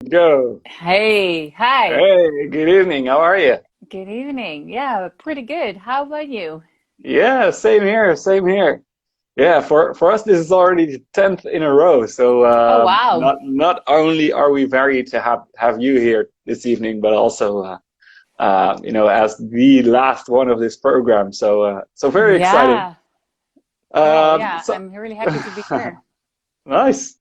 Go. Hey, hi. Hey, good evening. How are you? Good evening. Yeah, pretty good. How about you? Yeah, same here. Same here. Yeah, for us, this is already the 10th in a row. So Oh, wow. not only are we very to have you here this evening, but also as the last one of this program. So very exciting. Yeah. Well, yeah, So I'm really happy to be here. nice.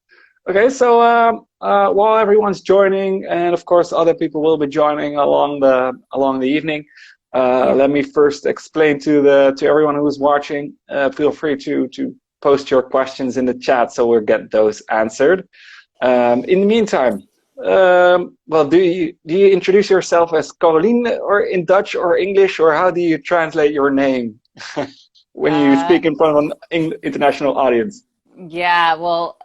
Okay, so while everyone's joining, and of course other people will be joining along the evening, Yeah. let me first explain to everyone who's watching. Feel free to post your questions in the chat, so we'll get those answered. In the meantime, well, do you introduce yourself as Caroline, or in Dutch or English, or how do you translate your name when you Uh, speak in front of an international audience? yeah, well,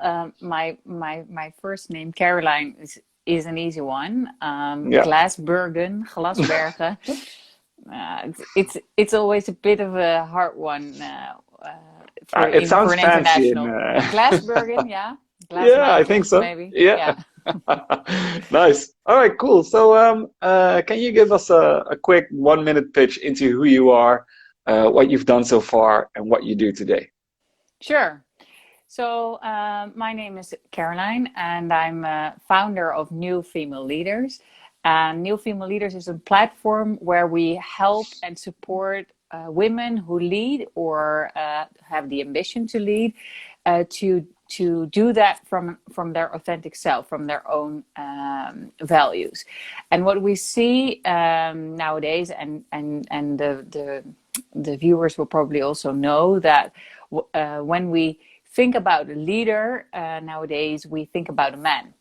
my first name, Caroline, is an easy one. Yeah. Glasbergen. It's always a bit of a hard one It for sounds an fancy and international. Glasbergen, yeah. Glass yeah, I think Mountains, so. maybe. Yeah. Yeah. Nice. All right, cool. So can you give us a quick 1 minute pitch into who you are, what you've done so far, and what you do today? Sure. So, my name is Caroline, and I'm a founder of New Female Leaders. And New Female Leaders is a platform where we help and support women who lead or have the ambition to lead, to do that from their authentic self, from their own values. And what we see nowadays, and the viewers will probably also know that when we think about a leader nowadays, we think about a man,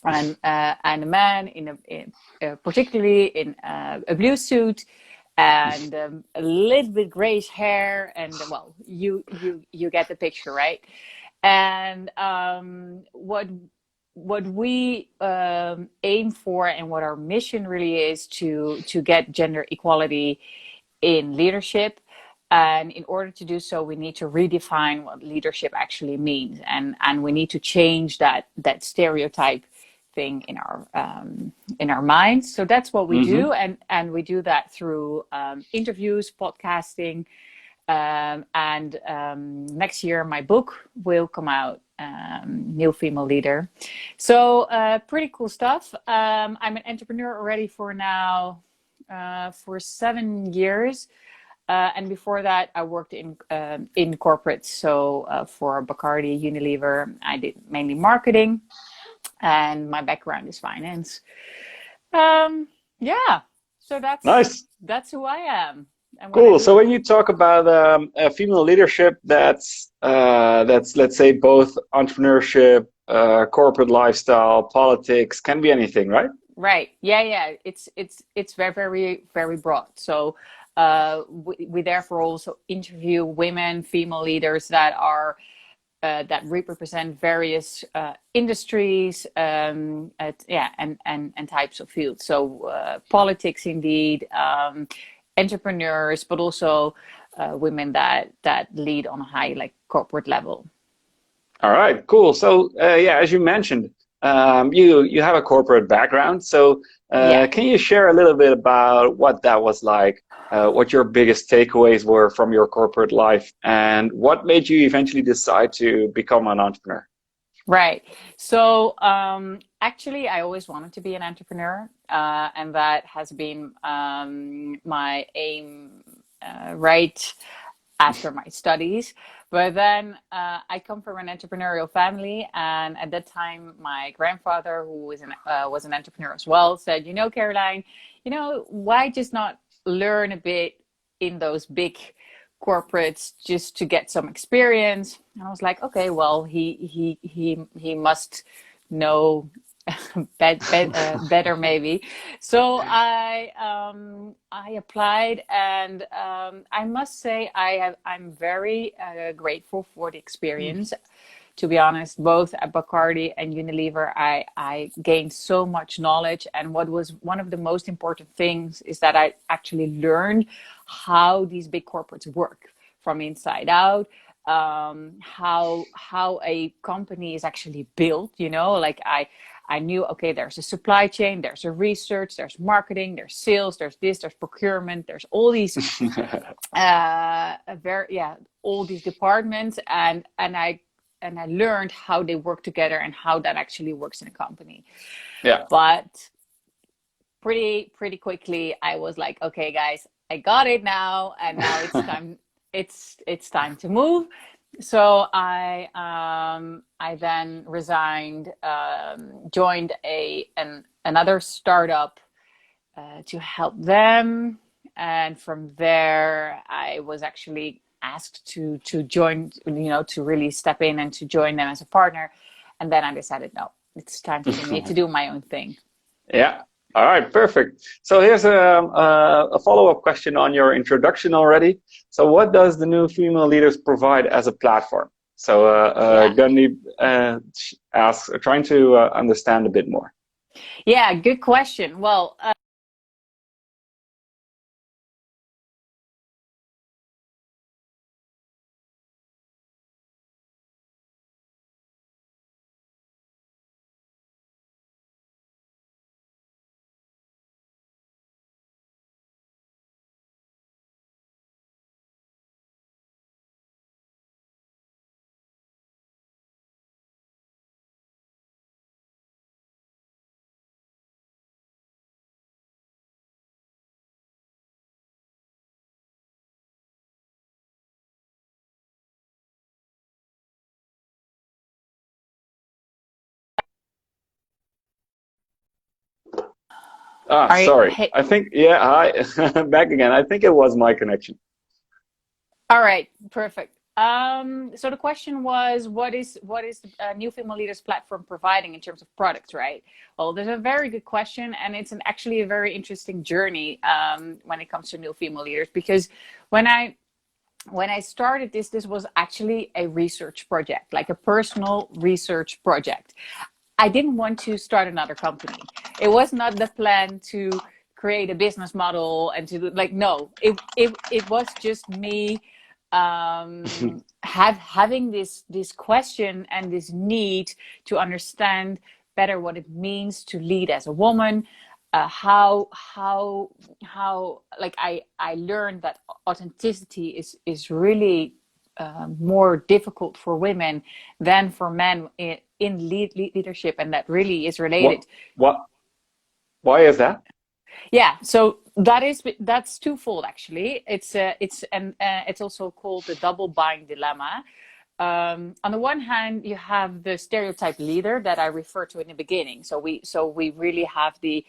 and a man particularly in a blue suit and a little bit grayish hair, and well, you get the picture, right? And what we aim for, and what our mission really is, to get gender equality in leadership. And in order to do so, we need to redefine what leadership actually means, and we need to change that stereotype thing in our minds. So that's what we Hmm. do, and we do that through interviews, podcasting, and next year my book will come out, New Female Leader. So pretty cool stuff. I'm an entrepreneur already for 7 years. And before that, I worked in corporate. So for Bacardi, Unilever, I did mainly marketing, and my background is finance. Yeah, so Nice. that's who I am and what I Cool. So do. when you talk about female leadership, that's let's say both entrepreneurship, corporate lifestyle, politics, can be anything, right? Right. Yeah, yeah. It's very, very, very broad. So we therefore also interview women, female leaders that represent various industries, yeah, and types of fields. So politics, indeed, entrepreneurs, but also women that lead on a high, like, corporate level. All right, cool. So, yeah, as you mentioned, you have a corporate background. So, Yeah. can you share a little bit about what that was like, what your biggest takeaways were from your corporate life, and what made you eventually decide to become an entrepreneur? Right. So actually, I always wanted to be an entrepreneur, and that has been my aim right after my studies. But then I come from an entrepreneurial family, and at that time, my grandfather, who was an entrepreneur as well, said, "You know, Caroline, why just not learn a bit in those big corporates just to get some experience?" And I was like, "Okay, well, he must know better maybe." So I applied, and I must say I'm very grateful for the experience. To be honest, both at Bacardi and Unilever, I gained so much knowledge. And what was one of the most important things is that I actually learned how these big corporates work from inside out, how a company is actually built. Like I knew, okay, there's a supply chain, there's a research, there's marketing, there's sales, there's this, there's procurement, there's all these all these departments, and I learned how they work together and how that actually works in a company. Yeah. But pretty quickly I was like, okay guys, I got it now, and now it's time it's time to move. So I then resigned, joined another startup to help them, and from there I was actually asked to join, to really step in and to join them as a partner. And then I decided, no, it's time for me to do my own thing. Yeah. All right, perfect. So here's a follow-up question on your introduction already. So what does the New Female Leaders provide as a platform? So Gundy asks, trying to understand a bit more. Yeah, good question. Well, Sorry. I think, hi, back again. I think it was my connection. All right, perfect. So the question was, what is the New Female Leaders platform providing in terms of products, right? Well, there's a very good question, and it's actually a very interesting journey when it comes to New Female Leaders, because when I started this was actually a research project, like a personal research project. I didn't want to start another company. It was not the plan to create a business model and to no, it was just me having this question and this need to understand better what it means to lead as a woman. How I learned that authenticity is really more difficult for women than for men in leadership, and that really is related. Why is that? Yeah, so that's twofold actually. It's also called the double bind dilemma. On the one hand, you have the stereotype leader that I referred to in the beginning. So we really have the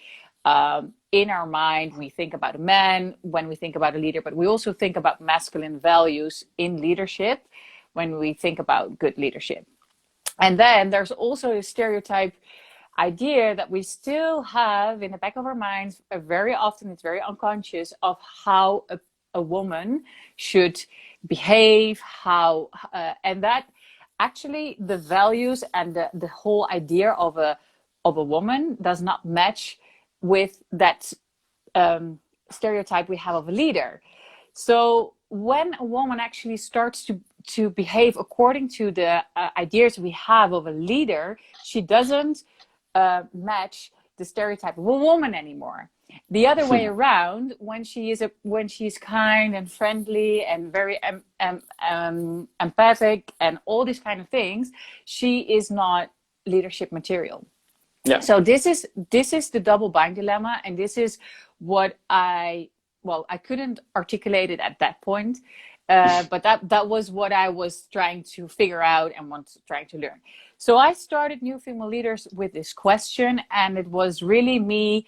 in our mind, we think about a man when we think about a leader, but we also think about masculine values in leadership when we think about good leadership. And then there's also a stereotype idea that we still have in the back of our minds, very often it's very unconscious, of how a woman should behave, and that actually the values and the whole idea of a woman does not match with that stereotype we have of a leader. So when a woman actually starts to behave according to the ideas we have of a leader, she doesn't match the stereotype of a woman anymore. The other way around, when she's kind and friendly and very empathic and all these kind of things, she is not leadership material. Yeah. So this is the double bind dilemma, and this is what I couldn't articulate it at that point, but that was what I was trying to figure out and trying to learn. So I started New Female Leaders with this question, and it was really me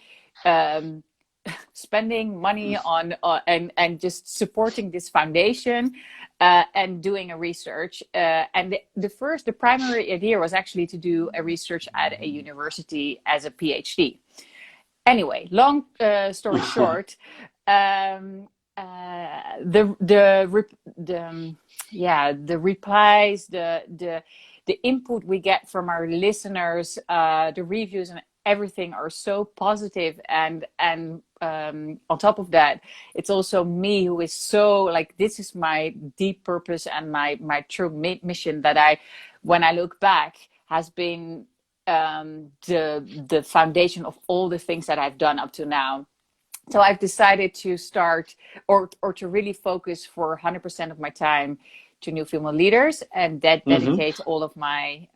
spending money on and just supporting this foundation and doing a research. And the primary idea was actually to do a research at a university as a PhD. Anyway, long story short, the replies, the input we get from our listeners, the reviews and everything are so positive, and on top of that, it's also me who is so this is my deep purpose and my true mission that when I look back has been the foundation of all the things that I've done up to now. So I've decided to start or to really focus for 100% of my time to new female leaders, and that Mm-hmm. dedicate all of my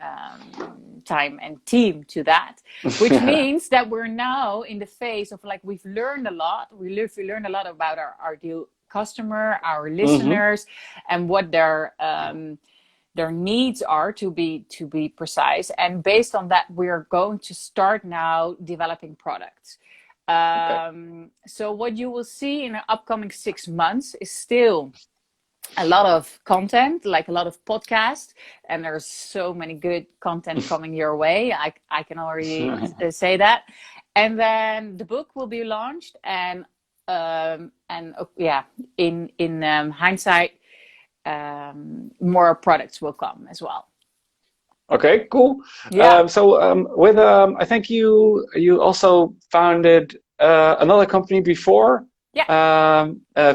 time and team to that, which means that we're now in the phase of, like, we've learned a lot. We learned a lot about our ideal customer, our Mm-hmm. listeners, and what their needs are, to be precise. And based on that, we're going to start now developing products. Okay. So what you will see in the upcoming 6 months is still a lot of content, like a lot of podcasts, and there's so many good content coming your way. I can already say that. And then the book will be launched, and yeah, in hindsight, more products will come as well. Okay, cool. Yeah, With I think you also founded another company before, yeah,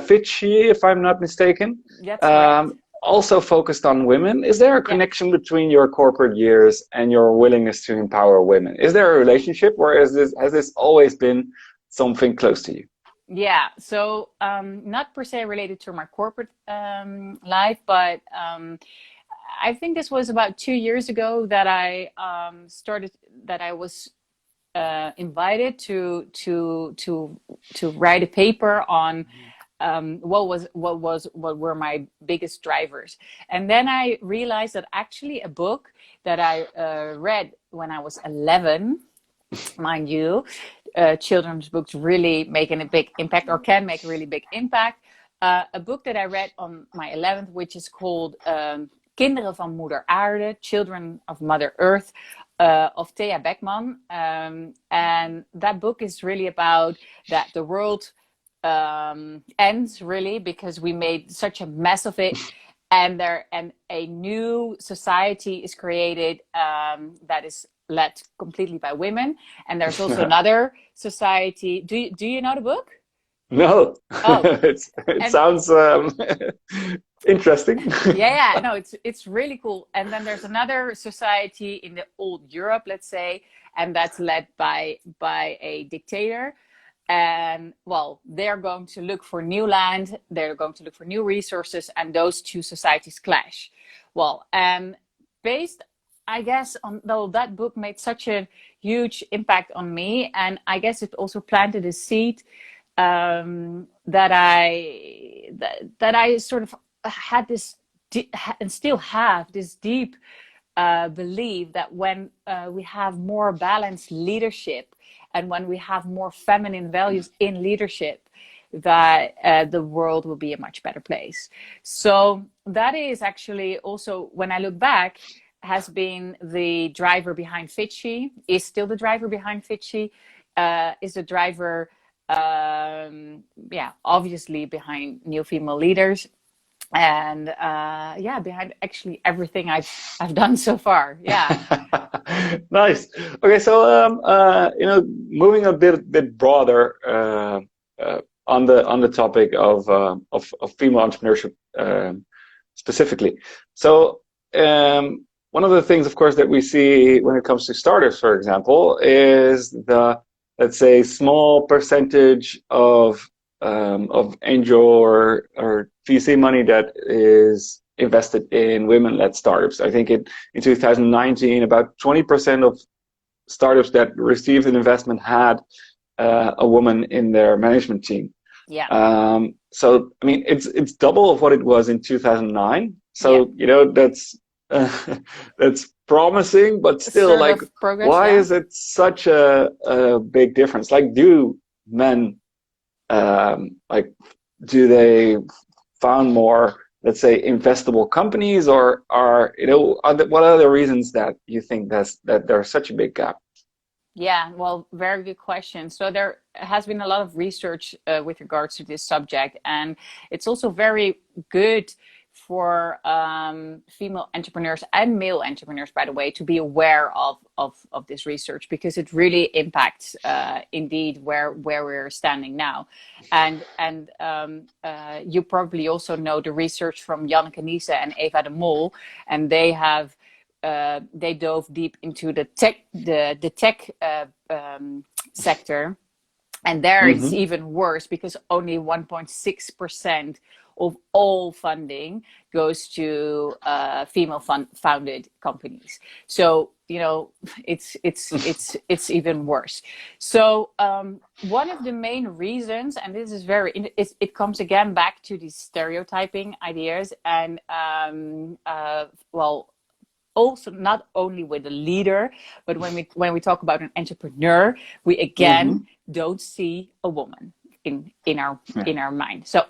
Fitchy, if I'm not mistaken. that's correct. Also focused on women. Is there a Yeah. connection between your corporate years and your willingness to empower women? Is there a relationship, or has this always been something close to you? Yeah, so not per se related to my corporate life, but I think this was about 2 years ago that I started, that I was invited to write a paper on what were my biggest drivers. And then I realized that actually a book that I read when I was 11, mind you, children's books really making a big impact, or can make a really big impact. A book that I read on my 11th, which is called Kinderen van Moeder Aarde, Children of Mother Earth, of Thea Beckman. And that book is really about that the world ends, really, because we made such a mess of it. And a new society is created that is led completely by women. And there's also another society. Do you know the book? No, Oh, it and sounds interesting. yeah, no, it's really cool. And then there's another society in the old Europe, let's say, and that's led by a dictator. And well, they're going to look for new land, they're going to look for new resources, and those two societies clash. Well, and based, I guess, on, though that book made such a huge impact on me, and I guess it also planted a seed that I sort of had this and still have this deep belief that when we have more balanced leadership, and when we have more feminine values in leadership, that the world will be a much better place. So that is actually also, when I look back, has been the driver behind Fitchy, is still the driver behind Fitchy, is the driver, yeah, obviously behind New Female Leaders, and yeah, behind actually everything I've done so far. Yeah. Nice. Okay, so moving a bit broader on the topic of female entrepreneurship specifically. So one of the things, of course, that we see when it comes to startups, for example, is the, let's say, small percentage of angel or VC money that is invested in women-led startups. I think in 2019, about 20% of startups that received an investment had a woman in their management team. Yeah. So I mean, it's double of what it was in 2009. So Yeah. That's promising, but still, Sort like, of progress. why Yeah. is it such a big difference? Like, do men like, do they found more, let's say, investable companies, or what are the reasons that you think that there's such a big gap? Yeah, well, very good question. So there has been a lot of research with regards to this subject, and it's also very good for female entrepreneurs and male entrepreneurs, by the way, to be aware of this research, because it really impacts indeed where we're standing now. And you probably also know the research from Janneke Niese and Eva de Mol, and they have they dove deep into the tech sector. And there it's even worse, because only 1.6% of all funding goes to female founded companies. So it's even worse. So one of the main reasons, and this is it comes again back to these stereotyping ideas, and also not only with a leader, but when we talk about an entrepreneur, we again don't see a woman in our mind. So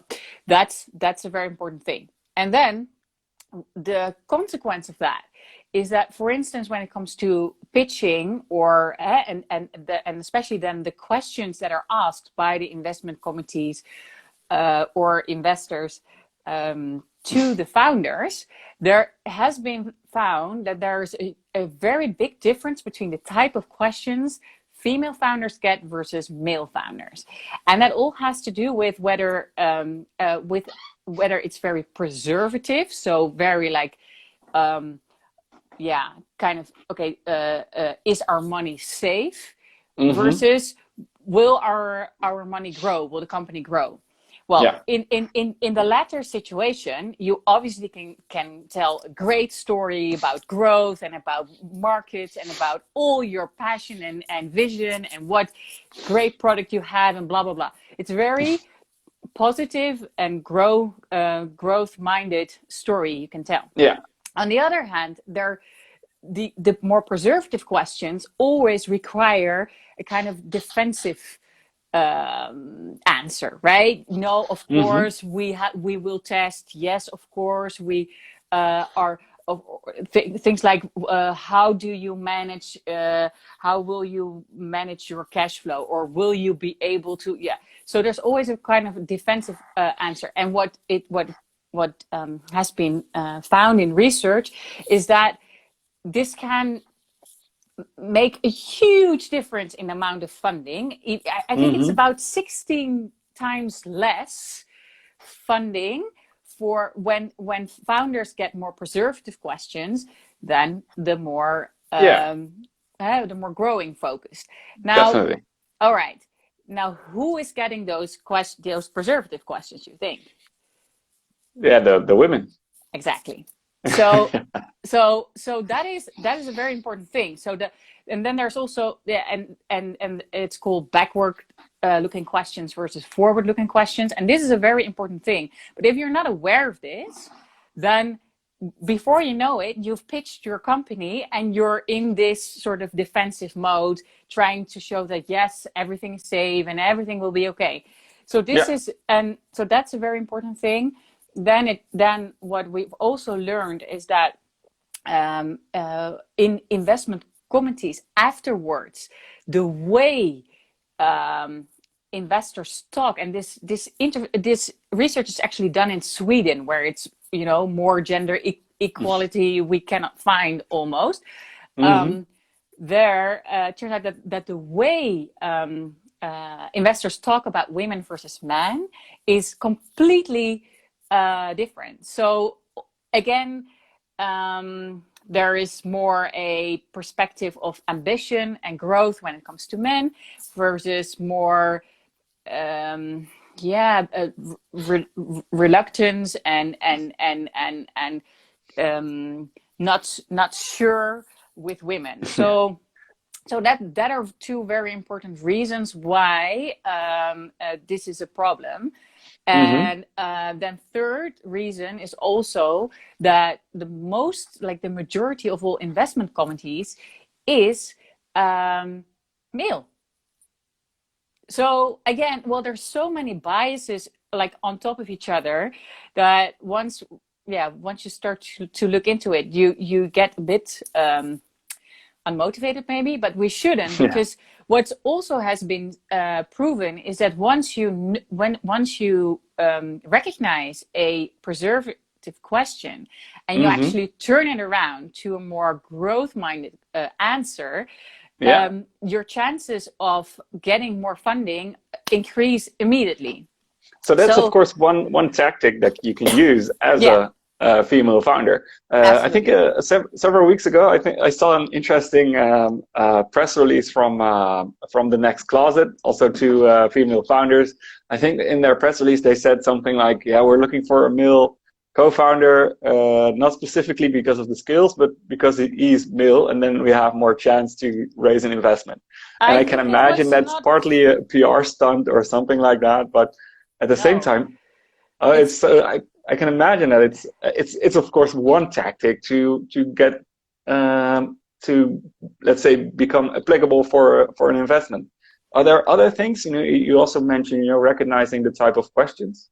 that's a very important thing. And then the consequence of that is that, for instance, when it comes to pitching, or and especially then the questions that are asked by the investment committees or investors to the founders, there has been found that there's a very big difference between the type of questions female founders get versus male founders, and that all has to do with whether it's very preservative, so very like is our money safe, versus will our money grow, will the company grow? Well, in the latter situation, you obviously can tell a great story about growth and about markets and about all your passion and vision and what great product you have and blah, blah, blah. It's very positive and growth-minded story you can tell. Yeah. On the other hand, the more preservative questions always require a kind of defensive answer, right? No, of course we will test. Yes, of course we are. Things like how do you manage? How will you manage your cash flow, or will you be able to? Yeah. So there's always a kind of defensive answer. And what has been found in research is that this can make a huge difference in the amount of funding. I think it's about 16 times less funding for when founders get more preservative questions than the more growing focused. Now, definitely. All right. Now, who is getting those preservative questions, you think? Yeah, the women. Exactly. So that is a very important thing. And then there's also and it's called backward looking questions versus forward looking questions, and this is a very important thing. But if you're not aware of this, then before you know it, you've pitched your company and you're in this sort of defensive mode, trying to show that yes, everything is safe and everything will be okay. So so that's a very important thing. Then what we've also learned is that in investment committees afterwards, the way investors talk, and this research is actually done in Sweden, where it's more gender equality we cannot find almost. There turns out that the way investors talk about women versus men is completely different. So again, there is more a perspective of ambition and growth when it comes to men versus more reluctance and not sure with women. So that are two very important reasons why this is a problem. And then third reason is also that the majority of all investment committees is male. So again, there's so many biases like on top of each other that once you start to look into it, you get a bit unmotivated maybe, but we shouldn't, because what also has been proven is that once you recognize a preservative question and you actually turn it around to a more growth-minded answer, your chances of getting more funding increase immediately. So that's of course one tactic that you can use as female founder. I think Absolutely. several weeks ago, I think I saw an interesting press release from the Next Closet, also to female founders. I think in their press release they said something like, "Yeah, we're looking for a male co-founder, not specifically because of the skills, but because he's male, and then we have more chance to raise an investment." And I I can think it imagine was that's not, partly a PR stunt or something like that, but at the same no, time, it's, it's I can imagine that it's of course one tactic to get to, let's say, become applicable for an investment. Are there other things? You also mentioned, recognizing the type of questions.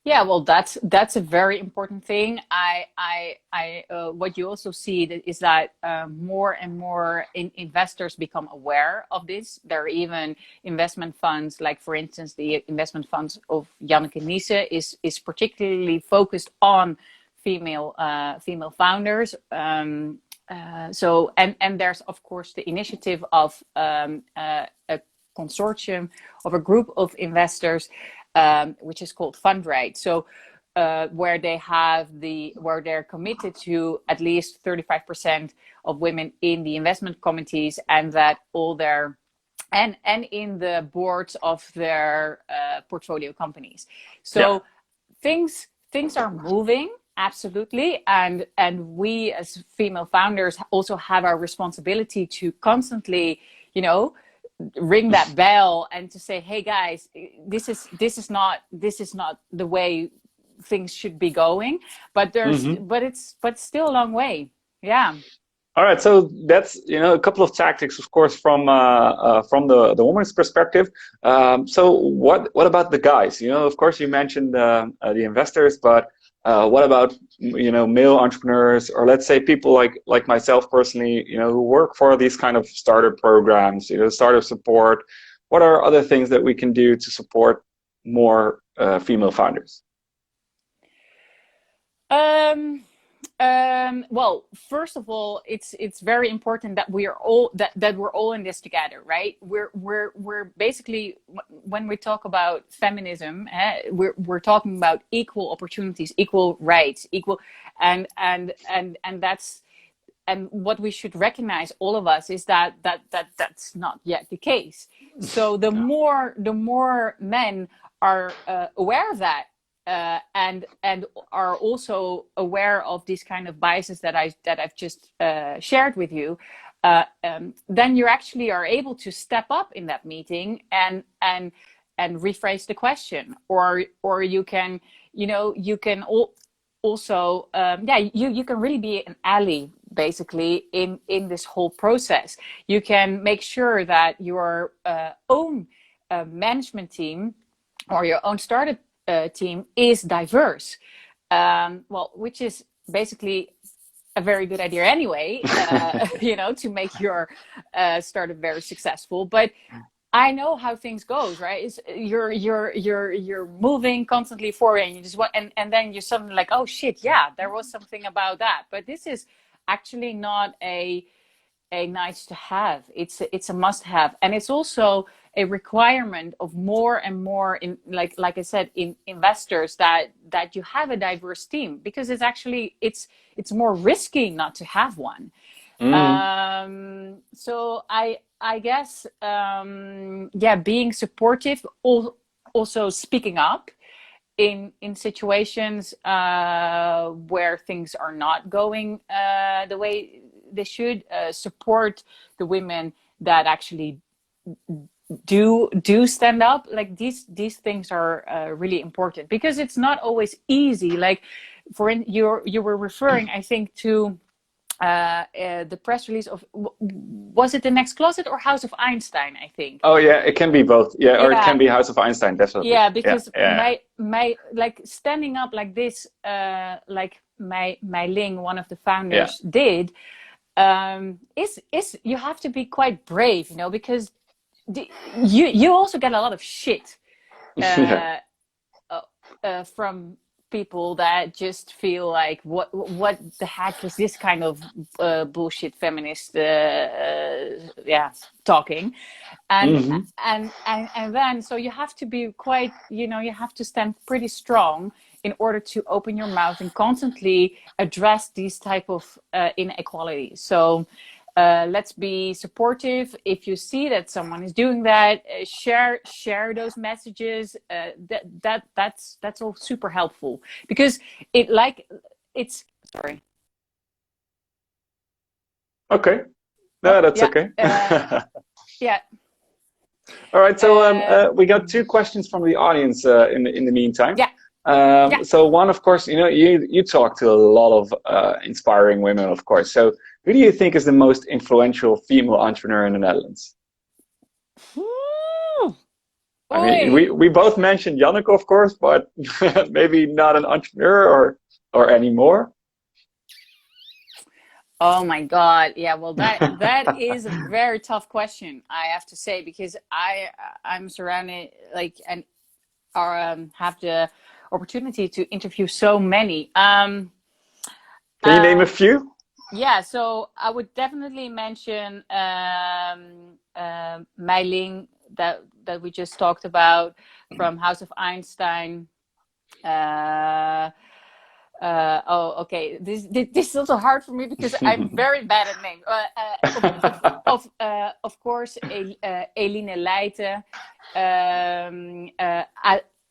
yeah, well, that's a very important thing. What you also see is that more and more investors become aware of this. There are even investment funds, like for instance, the investment funds of Janneke Niese is particularly focused on female founders. And there's of course the initiative of a consortium of a group of investors, which is called Fundrate. So where they're committed to at least 35% of women in the investment committees, and that all their and in the boards of their portfolio companies. Yeah. So things are moving, absolutely, and we as female founders also have our responsibility to constantly, ring that bell and to say, hey guys, this is not the way things should be going. But Hmm. but still a long way. Yeah. All right, so that's a couple of tactics, of course, from the woman's perspective. So what about the guys? Of course, you mentioned the investors, but what about male entrepreneurs, or let's say people like myself personally, who work for these kind of startup programs, startup support. What are other things that we can do to support more female founders? Well, first of all, it's very important that we're all in this together, right? We're basically, when we talk about feminism, we're talking about equal opportunities, equal rights, equal, and that's, and what we should recognize, all of us, is that's not yet the case. So Yeah. the more men are aware of that, and are also aware of these kind of biases that I've just shared with you, then you actually are able to step up in that meeting and rephrase the question, or you can, also, you can really be an ally basically in this whole process. You can make sure that your own management team or your own startup team is diverse, well, which is basically a very good idea anyway, to make your startup very successful. But I know how things goes, right? You're moving constantly forward, and you just want, and then you're suddenly like, oh shit, yeah, there was something about that. But this is actually not a nice to have. It's a must have, and it's also a requirement of more and more, in like I said, in investors, that you have a diverse team, because it's more risky not to have one. Mm. So I guess, yeah, being supportive, also speaking up in situations where things are not going the way they should, support the women that actually do stand up. Like these things are really important, because it's not always easy. Like you were referring, I think, to the press release of, was it the Next Closet or House of Einstein, I think. Oh yeah, it can be both. Yeah, or it Yeah. can be House of Einstein, definitely. Yeah, Yeah, because yeah, my like standing up like this, like my Ling, one of the yeah. founders, did, is you have to be quite brave, because you also get a lot of shit Yeah. uh, from people that just feel like, what the heck is this kind of bullshit feminist yeah, talking. and Hmm. and then, so you have to be quite, you have to stand pretty strong in order to open your mouth and constantly address these type of inequalities. So let's be supportive. If you see that someone is doing that, share those messages. That's all super helpful, because it's sorry. Okay. No, that's yeah, okay. yeah. All right. So we got two questions from the audience in the meantime. Yeah. So one, of course, you talk to a lot of inspiring women, of course. So who do you think is the most influential female entrepreneur in the Netherlands? I mean, we both mentioned Janneke, of course, but maybe not an entrepreneur or anymore. Oh my God. Yeah, well that is a very tough question, I have to say, because I'm surrounded and have the opportunity to interview so many. Can you name a few? Yeah, so I would definitely mention Mei Ling, that we just talked about, from House of Einstein. Okay. This is also hard for me because I'm very bad at names. Of course, Eline Leijten,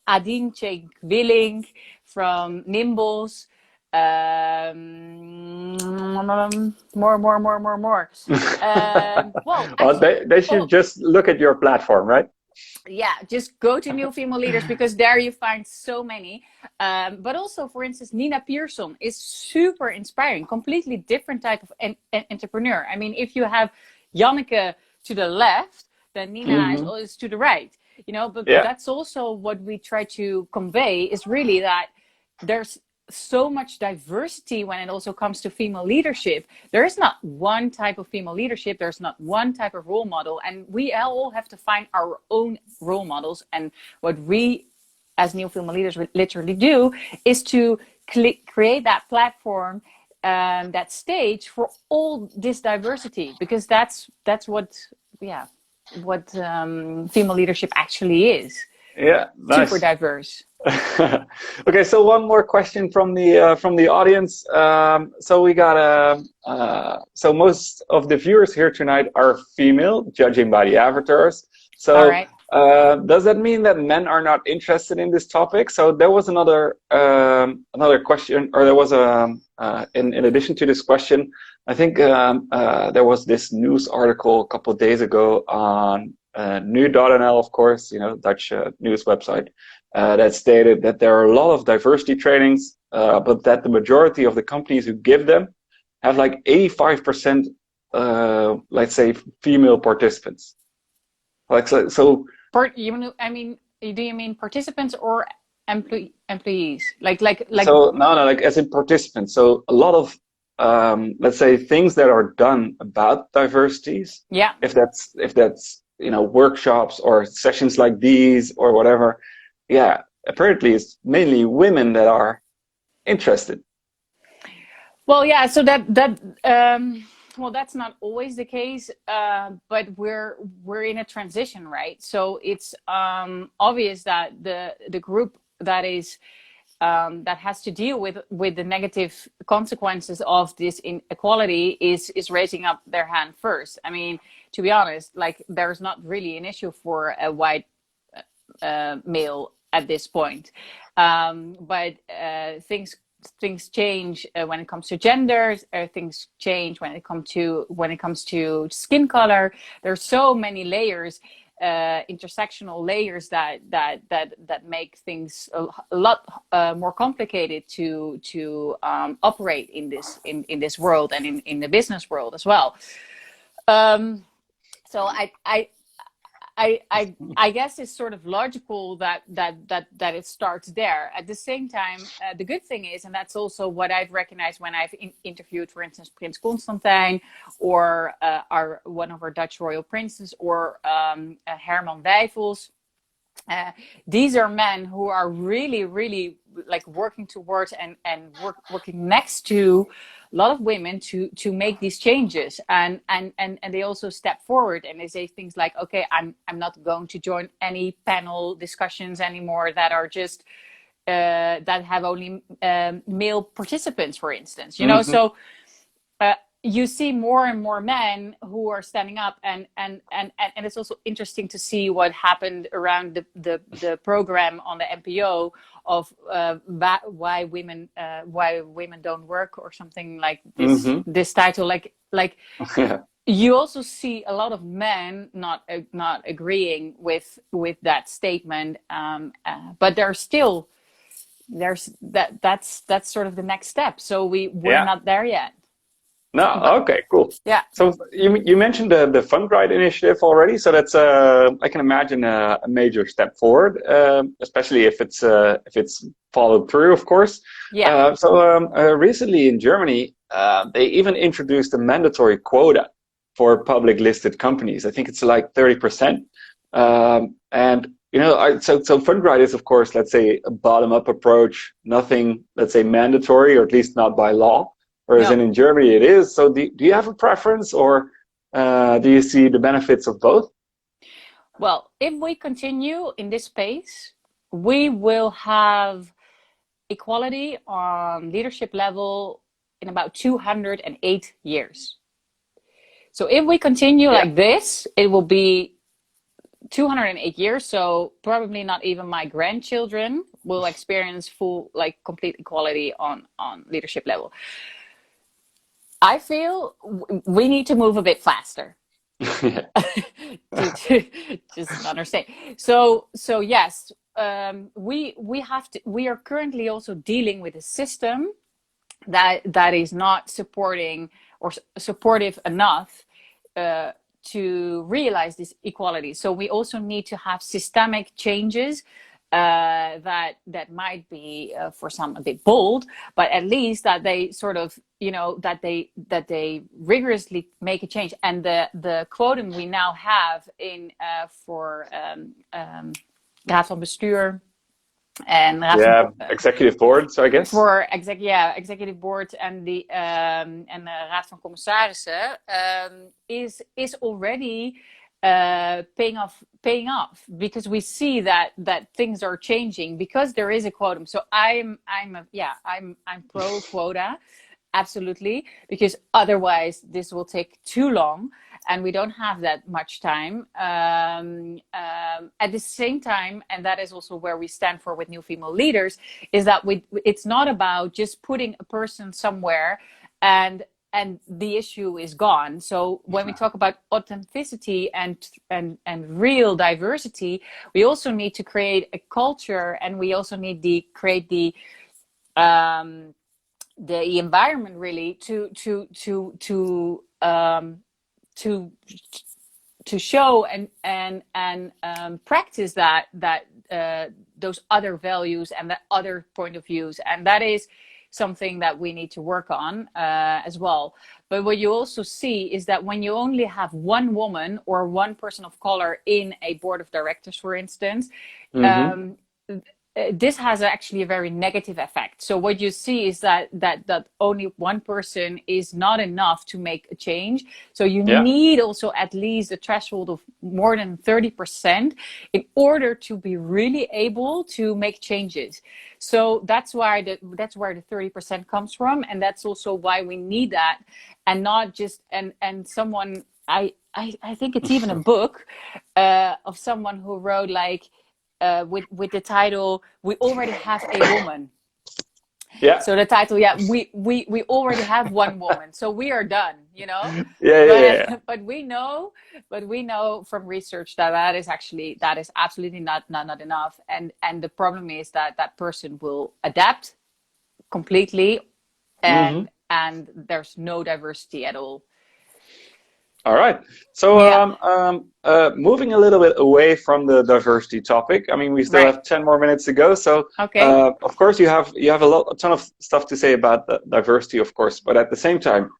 Adine Willing from Nimbles. More. Well, actually, they should just look at your platform, right? Yeah, just go to New Female Leaders, because there you find so many. But also, for instance, Nina Pearson is super inspiring, completely different type of entrepreneur. I mean, if you have Janneke to the left, then Nina is to the right, but that's also what we try to convey, is really that there's so much diversity when it also comes to female leadership. There is not one type of female leadership. There's not one type of role model. And we all have to find our own role models. And what we, as New Female Leaders, literally do is to create that platform, that stage for all this diversity, because that's what female leadership actually is. Yeah, nice. Super diverse. Okay, so one more question from the audience. So we got so most of the viewers here tonight are female, judging by the avatars. So all right. Does that mean that men are not interested in this topic? So there was another question, or there was in addition to this question, I think there was this news article a couple of days ago on Nu.nl, of course, Dutch news website, that stated that there are a lot of diversity trainings, but that the majority of the companies who give them have like 85%, let's say, female participants. Like so. Do you mean participants or employees? Like. So no, like as in participants. So a lot of let's say things that are done about diversities. Yeah. If that's workshops or sessions like these or whatever. Yeah, apparently it's mainly women that are interested. Well, yeah. So well, that's not always the case, but we're in a transition, right? So it's obvious that the group that is that has to deal with the negative consequences of this inequality is raising up their hand first. I mean, to be honest, like, there's not really an issue for a white male at this point, but things change when it comes to gender. Things change when it comes to skin color. There's so many layers, intersectional layers that make things a lot more complicated to operate in this world, and in the business world as well. So I guess it's sort of logical that it starts there. At the same time, the good thing is, and that's also what I've recognized when I've interviewed, for instance, Prins Constantijn, or one of our Dutch royal princes, or Herman Wijfels. These are men who are really, really like working towards and working next to a lot of women to make these changes, and they also step forward and they say things like, okay, I'm not going to join any panel discussions anymore that are just that have only male participants, for instance. You know, so you see more and more men who are standing up, and it's also interesting to see what happened around the program on the NPO of why women don't work, or something like this. This title, like Yeah. you also see a lot of men not agreeing with that statement, but that's sort of the next step. So we're not there yet. No, But okay, cool. yeah. So you mentioned the Fundride initiative already, so that's I can imagine a major step forward, especially if it's followed through, of course. Yeah. Recently in Germany, they even introduced a mandatory quota for public listed companies. I think it's like 30%, and you know, so Fundride is, of course, let's say a bottom-up approach, nothing, let's say, mandatory, or at least not by law. Whereas No. in Germany it is. So do you have a preference, or do you see the benefits of both? Well, if we continue in this pace, we will have equality on leadership level in about 208 years. So if we continue like this, it will be 208 years. So probably not even my grandchildren will experience full, like, complete equality on leadership level. I feel we need to move a bit faster. to just understand. So yes, we have to. We are currently also dealing with a system that is not supporting or supportive enough to realize this equality. So we also need to have systemic changes that might be for some a bit bold, but at least that they sort of, you know, that they rigorously make a change. And the quotum we now have in for Raad van Bestuur and executive board, so I guess for executive board and the Raad van Commissarissen is already paying off, because we see that things are changing because there is a quotum. So I'm pro quota, absolutely, because otherwise this will take too long and we don't have that much time. At the same time, and that is also where we stand for with New Female Leaders, is that it's not about just putting a person somewhere and the issue is gone. So when we talk about authenticity and real diversity, we also need to create a culture, and we also need to create the environment really to show and practice that those other values and that other point of views, and that is something that we need to work on as well. But what you also see is that when you only have one woman or one person of color in a board of directors, for instance, this has actually a very negative effect. So what you see is that only one person is not enough to make a change. So you need also at least a threshold of more than 30% in order to be really able to make changes. So that's where the 30% comes from, and that's also why we need that, and not just and someone. I think it's even a book of someone who wrote like. With the title, "We Already Have a Woman." Yeah. So the title, we already have one woman, so we are done, you know. But we know from research that is absolutely not enough, and the problem is that person will adapt completely, and there's no diversity at all. All right. So moving a little bit away from the diversity topic. I mean, we still have 10 more minutes to go. So of course you have a ton of stuff to say about the diversity, of course, but at the same time,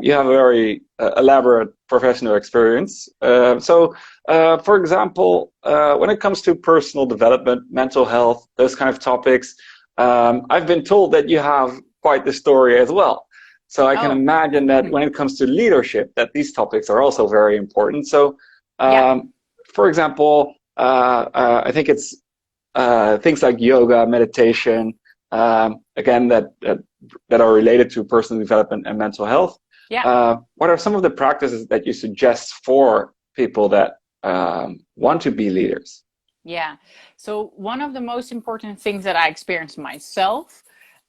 you have a very elaborate professional experience. For example, when it comes to personal development, mental health, those kind of topics, I've been told that you have quite the story as well. So I can imagine that when it comes to leadership, that these topics are also very important. So, for example, I think it's things like yoga, meditation, again, that are related to personal development and mental health. Yeah. What are some of the practices that you suggest for people that want to be leaders? Yeah. So one of the most important things that I experienced myself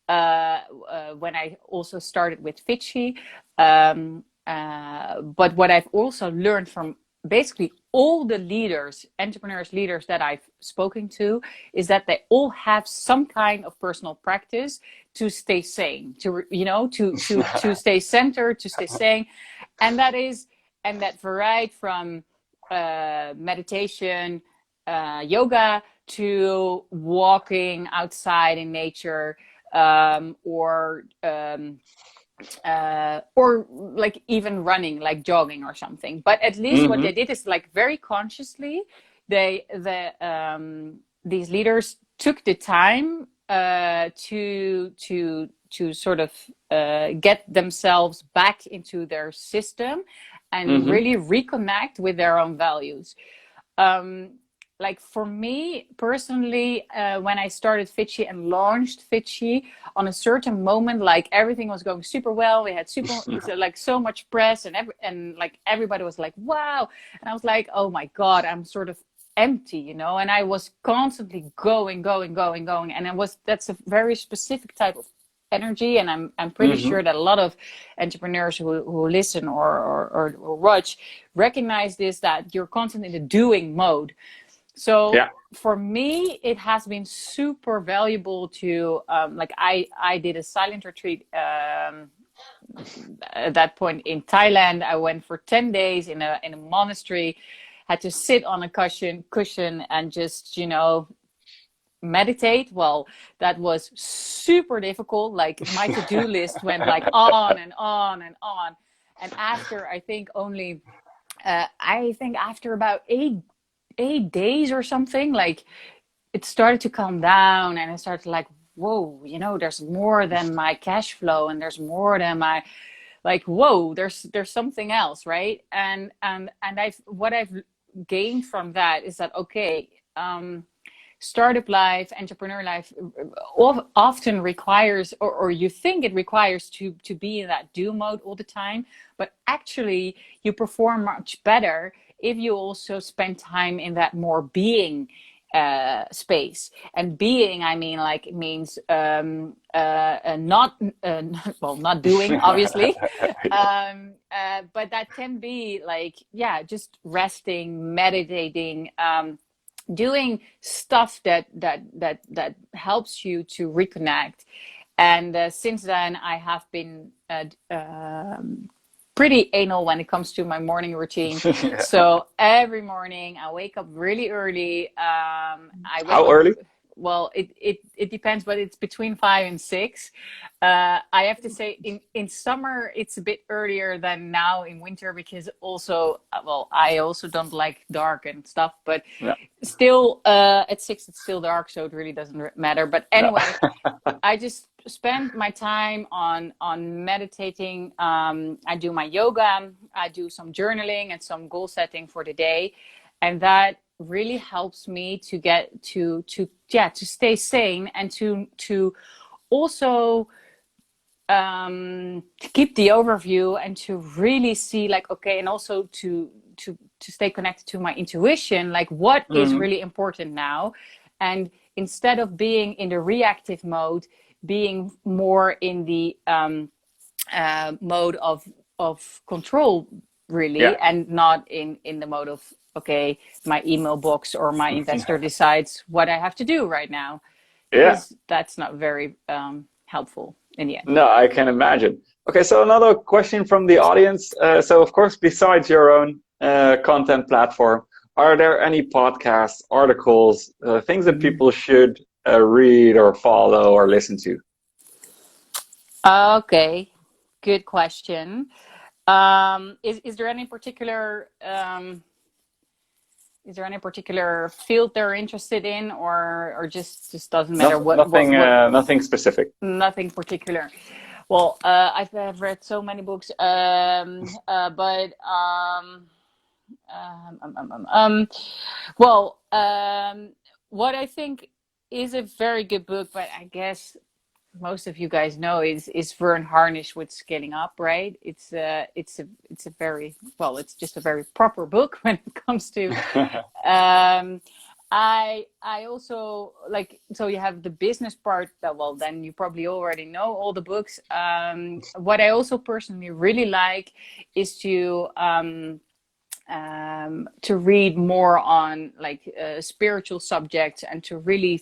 when I also started with Fitchy, but what I've also learned from basically all the leaders, entrepreneurs, leaders that I've spoken to, is that they all have some kind of personal practice to stay sane, to stay centered, to stay sane, and that varied from meditation, yoga, to walking outside in nature, or like even running, like jogging or something. But at least what they did is like very consciously, these leaders took the time to sort of get themselves back into their system and really reconnect with their own values. Like for me personally, when I started Fitchy and launched Fitchy, on a certain moment, like everything was going super well. We had so much press, and like everybody was like, "Wow!" And I was like, "Oh my God, I'm sort of empty," you know. And I was constantly going, and that's a very specific type of energy, and I'm pretty sure that a lot of entrepreneurs who listen or watch recognize this, that you're constantly in the doing mode. So for me, it has been super valuable to like I did a silent retreat at that point in Thailand. I went for 10 days in a monastery, had to sit on a cushion and just meditate. Well, that was super difficult. Like my to-do list went like on and on and on. And after I think after about 8 days or something, like it started to calm down, and I started like, whoa, there's more than my cash flow, and there's more than my, like, whoa, there's something else, right? And what I've gained from that is that, okay, startup life, entrepreneur life often requires, or you think it requires to be in that do mode all the time, but actually you perform much better if you also spend time in that more being space. And being, I mean, like, it means not well, not doing, obviously, but that can be like, yeah, just resting, meditating, doing stuff that helps you to reconnect. And since then I have been pretty anal when it comes to my morning routine. So every morning I wake up really early. How early? Well, it depends, but it's between 5 and 6. I have to say, in summer it's a bit earlier than now in winter, because also, well, I also don't like dark and stuff, but still, at 6 it's still dark, so it really doesn't matter. But anyway, I just spend my time on meditating. I do my yoga, I do some journaling and some goal setting for the day, and that really helps me to get to stay sane, and to also to keep the overview, and to really see, like, okay, and also to stay connected to my intuition, like what is really important now. And instead of being in the reactive mode, being more in the mode of control, really, and not in the mode of, okay, my email box or my investor decides what I have to do right now, because that's not very helpful in the end. No, I can imagine. Okay, so another question from the audience. So of course, besides your own content platform, are there any podcasts, articles, things that people should read or follow or listen to? Okay, good question. Is there any particular field they're interested in, or just doesn't matter? Nothing specific. Nothing particular. Well, I've read so many books, but well, what I think is a very good book, but I guess most of you guys know is Vern Harnish with Scaling Up, right? It's a very, well, it's just a very proper book when it comes to um I also like, so you have the business part that, well, then you probably already know all the books. What I also personally really like is to read more on like spiritual subjects, and to really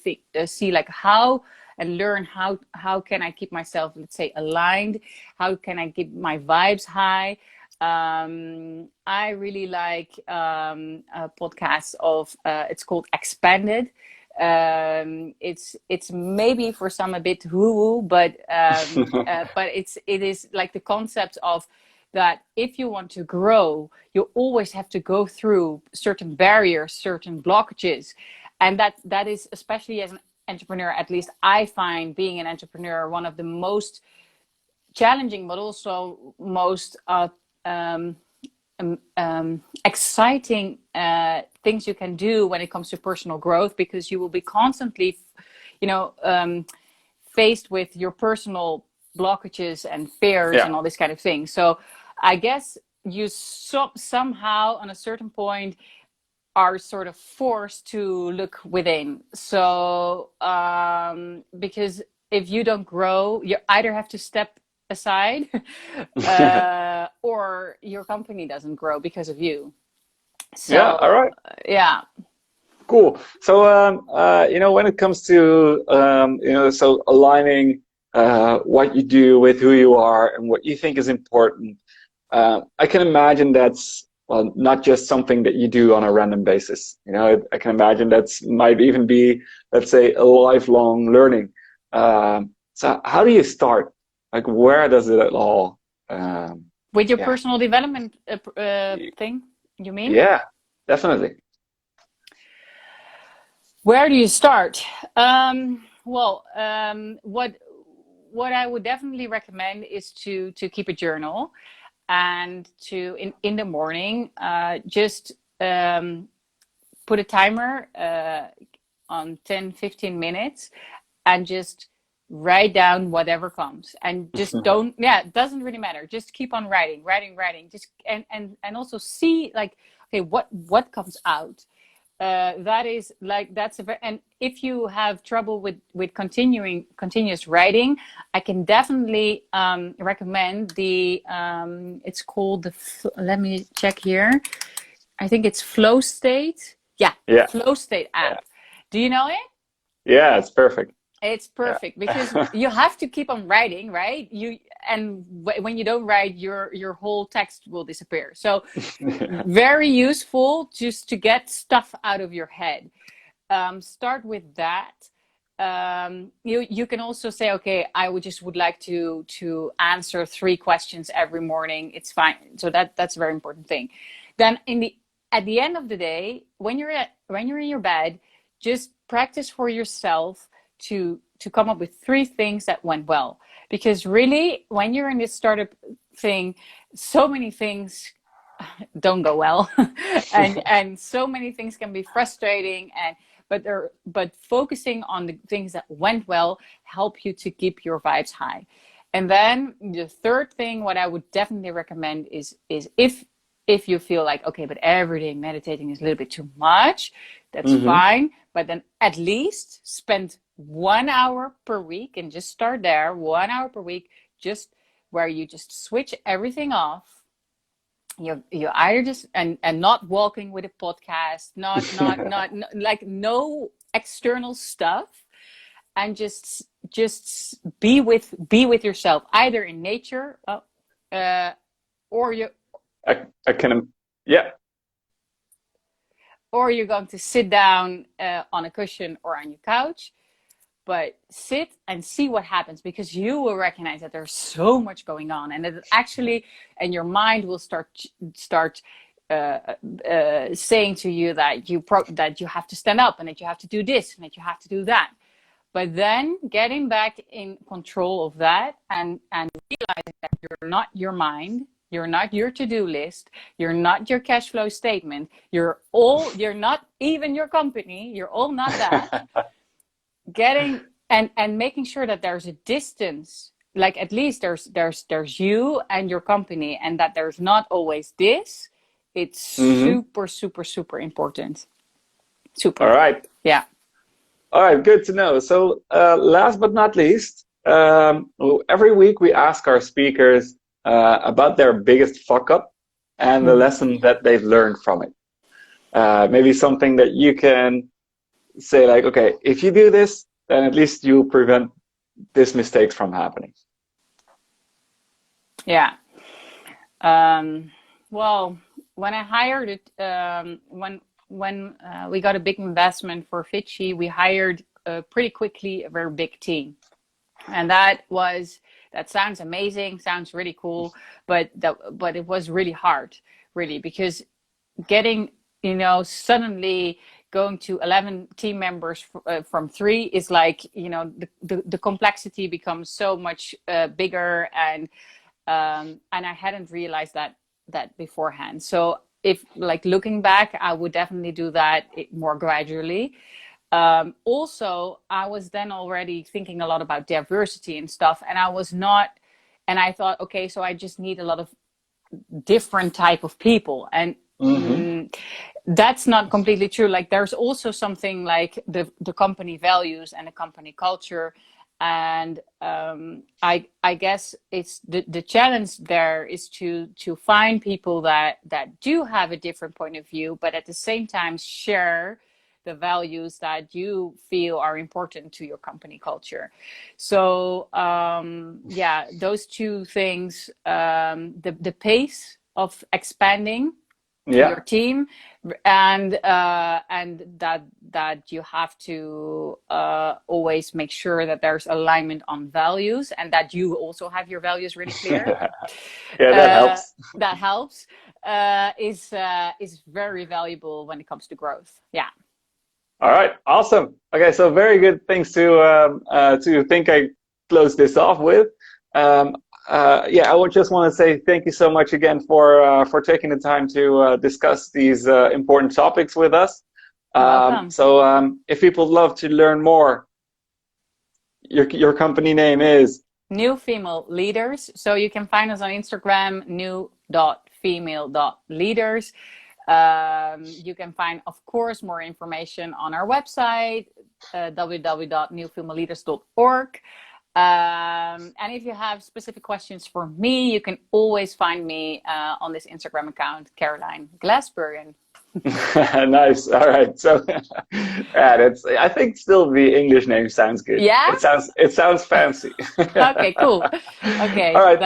see like how and learn how can I keep myself, let's say, aligned, how can I keep my vibes high. I really like a podcast of it's called Expanded. It's maybe for some a bit woo-woo, but it is like the concept of that if you want to grow, you always have to go through certain barriers, certain blockages. And that is, especially as an entrepreneur, at least I find being an entrepreneur one of the most challenging, but also most exciting things you can do when it comes to personal growth, because you will be constantly, faced with your personal blockages and fears and all this kind of thing. So I guess you somehow on a certain point are sort of forced to look within. So because if you don't grow, you either have to step aside or your company doesn't grow because of you. So Yeah, all right. Yeah. Cool. So, when it comes to, so aligning what you do with who you are and what you think is important, I can imagine that's, well, not just something that you do on a random basis. I can imagine that's might even be, let's say, a lifelong learning. So how do you start? Like, where does it all? With your personal development thing, you mean? Yeah, definitely. Where do you start? What I would definitely recommend is to keep a journal, and to in the morning just put a timer on 10-15 minutes, and just write down whatever comes, and just don't, it doesn't really matter, just keep on writing, just and also see like, okay, what comes out. That is like, and if you have trouble with continuous writing, I can definitely recommend it's called let me check here, I think it's Flow State. Yeah. Flow State app. Yeah. Do you know it? Yeah, it's perfect. It's perfect because you have to keep on writing, right? When you don't write, your whole text will disappear. So very useful just to get stuff out of your head. Start with that. You can also say, okay, I would like to answer 3 questions every morning. It's fine. So that's a very important thing. Then at the end of the day, when you're in your bed, just practice for yourself to come up with 3 things that went well. Because really, when you're in this startup thing, so many things don't go well, and so many things can be frustrating, but focusing on the things that went well help you to keep your vibes high. And then the third thing, what I would definitely recommend is if you feel like, okay, but every day meditating is a little bit too much, that's fine. But then at least spend 1 hour per week, and just start there, 1 hour per week, just where you just switch everything off. You either just and not walking with a podcast, not like no external stuff, and just be with yourself, either in nature, or you. I can, yeah. Or you're going to sit down on a cushion or on your couch, but sit and see what happens, because you will recognize that there's so much going on, and that actually, and your mind will start saying to you that you have to stand up, and that you have to do this, and that you have to do that. But then getting back in control of that, and realizing that you're not your mind, you're not your to-do list, you're not your cash flow statement, you're not even your company, you're all not that. getting and making sure that there's a distance, like at least there's you and your company, and that there's not always this. It's Mm-hmm. super, super, super important. Super. All right. Yeah. All right, good to know. So, last but not least, every week we ask our speakers about their biggest fuck up and the lesson that they've learned from it. Maybe something that you can say, like, okay, if you do this, then at least you prevent this mistake from happening. Yeah. Well, when I hired it, when we got a big investment for Fitchy, we hired pretty quickly a very big team, and that sounds amazing, sounds really cool, but it was really hard, really, because getting suddenly going to 11 team members from 3 is like, the complexity becomes so much bigger, and I hadn't realized that beforehand. So if, like, looking back, I would definitely do that more gradually. Also, I was then already thinking a lot about diversity and stuff, and I thought, okay, so I just need a lot of different type of people, and that's not completely true. Like, there's also something like the company values and the company culture, and I guess it's the challenge there is to find people that do have a different point of view, but at the same time share the values that you feel are important to your company culture. So yeah, those two things, the pace of expanding your team, and that you have to always make sure that there's alignment on values, and that you also have your values really clear. Yeah, that helps. That helps. Is very valuable when it comes to growth. Yeah. All right, awesome. Okay, so very good things to think I close this off with. Yeah, I would just want to say thank you so much again for taking the time to discuss these important topics with us. Welcome. So if people love to learn more, your company name is New Female Leaders. So you can find us on Instagram, new.female.leaders. You can find, of course, more information on our website, www.newfemaleleaders.org. And if you have specific questions for me, you can always find me on this Instagram account, Caroline Glasbergen. Nice. All right. So yeah, I think still the English name sounds good. Yeah. It sounds fancy. Okay. Cool. Okay. All right.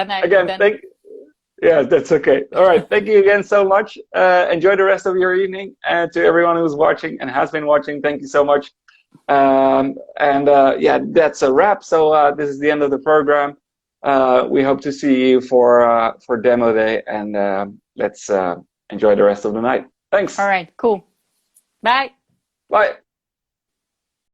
Yeah, that's okay. All right. Thank you again so much. Enjoy the rest of your evening. And to everyone who's watching and has been watching, thank you so much. Yeah, that's a wrap. So this is the end of the program. We hope to see you for demo day, and let's enjoy the rest of the night. Thanks. All right. Cool. Bye. Bye.